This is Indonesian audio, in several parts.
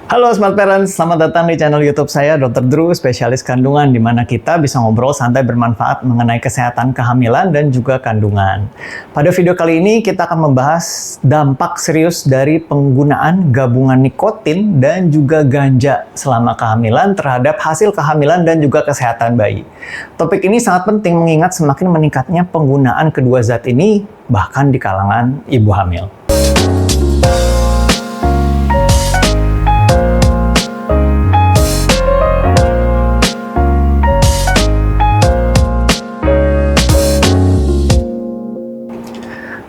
Halo Smart Parents, selamat datang di channel YouTube saya, Dr. Drew, spesialis kandungan, di mana kita bisa ngobrol santai bermanfaat mengenai kesehatan kehamilan dan juga kandungan. Pada video kali ini, kita akan membahas dampak serius dari penggunaan gabungan nikotin dan juga ganja selama kehamilan terhadap hasil kehamilan dan juga kesehatan bayi. Topik ini sangat penting mengingat semakin meningkatnya penggunaan kedua zat ini, bahkan di kalangan ibu hamil.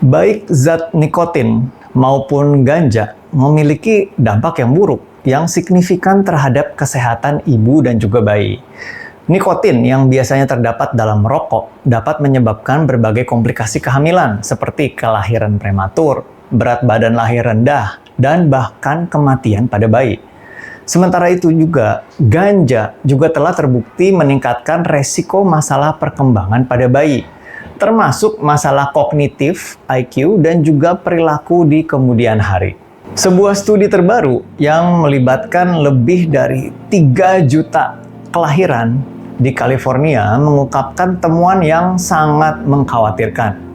Baik zat nikotin maupun ganja memiliki dampak yang buruk yang signifikan terhadap kesehatan ibu dan juga bayi. Nikotin yang biasanya terdapat dalam rokok dapat menyebabkan berbagai komplikasi kehamilan seperti kelahiran prematur, berat badan lahir rendah, dan bahkan kematian pada bayi. Sementara itu juga, ganja juga telah terbukti meningkatkan resiko masalah perkembangan pada bayi, termasuk masalah kognitif, IQ, dan juga perilaku di kemudian hari. Sebuah studi terbaru yang melibatkan lebih dari 3 juta kelahiran di California mengungkapkan temuan yang sangat mengkhawatirkan.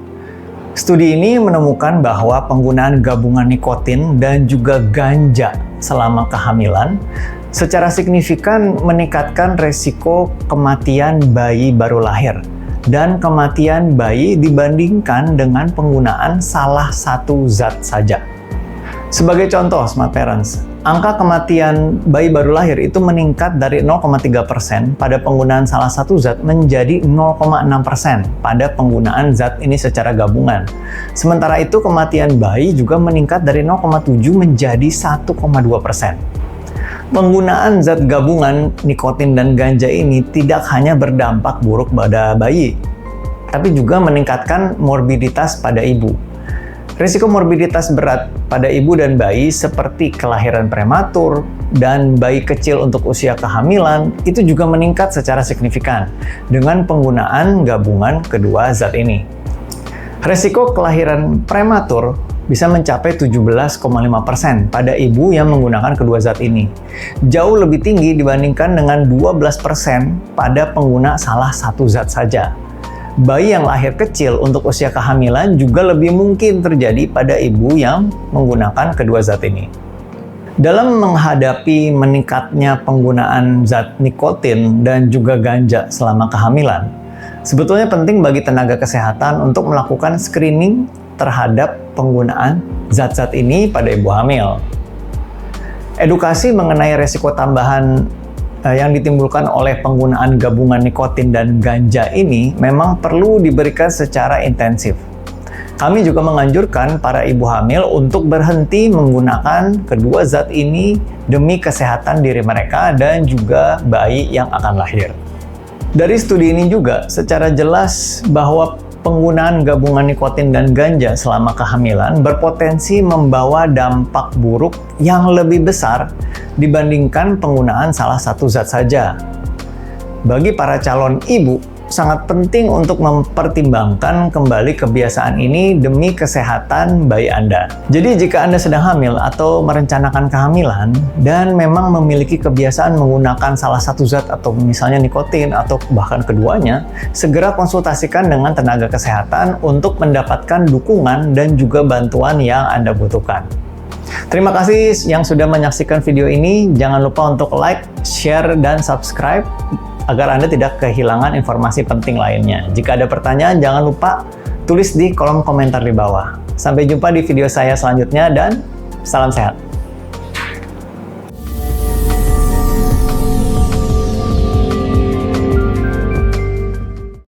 Studi ini menemukan bahwa penggunaan gabungan nikotin dan juga ganja selama kehamilan secara signifikan meningkatkan resiko kematian bayi baru lahir dan kematian bayi dibandingkan dengan penggunaan salah satu zat saja. Sebagai contoh, Smart Parents, angka kematian bayi baru lahir itu meningkat dari 0,3% pada penggunaan salah satu zat menjadi 0,6% pada penggunaan zat ini secara gabungan. Sementara itu, kematian bayi juga meningkat dari 0,7 menjadi 1,2%. Penggunaan zat gabungan nikotin dan ganja ini tidak hanya berdampak buruk pada bayi, tapi juga meningkatkan morbiditas pada ibu. Risiko morbiditas berat pada ibu dan bayi seperti kelahiran prematur dan bayi kecil untuk usia kehamilan itu juga meningkat secara signifikan dengan penggunaan gabungan kedua zat ini. Risiko kelahiran prematur bisa mencapai 17,5% pada ibu yang menggunakan kedua zat ini. Jauh lebih tinggi dibandingkan dengan 12% pada pengguna salah satu zat saja. Bayi yang lahir kecil untuk usia kehamilan juga lebih mungkin terjadi pada ibu yang menggunakan kedua zat ini. Dalam menghadapi meningkatnya penggunaan zat nikotin dan juga ganja selama kehamilan, sebetulnya penting bagi tenaga kesehatan untuk melakukan screening terhadap penggunaan zat-zat ini pada ibu hamil. Edukasi mengenai resiko tambahan yang ditimbulkan oleh penggunaan gabungan nikotin dan ganja ini memang perlu diberikan secara intensif. Kami juga menganjurkan para ibu hamil untuk berhenti menggunakan kedua zat ini demi kesehatan diri mereka dan juga bayi yang akan lahir. Dari studi ini juga secara jelas bahwa penggunaan gabungan nikotin dan ganja selama kehamilan berpotensi membawa dampak buruk yang lebih besar dibandingkan penggunaan salah satu zat saja. Bagi para calon ibu, sangat penting untuk mempertimbangkan kembali kebiasaan ini demi kesehatan bayi Anda. Jadi jika Anda sedang hamil atau merencanakan kehamilan dan memang memiliki kebiasaan menggunakan salah satu zat atau misalnya nikotin atau bahkan keduanya, segera konsultasikan dengan tenaga kesehatan untuk mendapatkan dukungan dan juga bantuan yang Anda butuhkan. Terima kasih yang sudah menyaksikan video ini. Jangan lupa untuk like, share, dan subscribe agar Anda tidak kehilangan informasi penting lainnya. Jika ada pertanyaan, jangan lupa tulis di kolom komentar di bawah. Sampai jumpa di video saya selanjutnya dan salam sehat.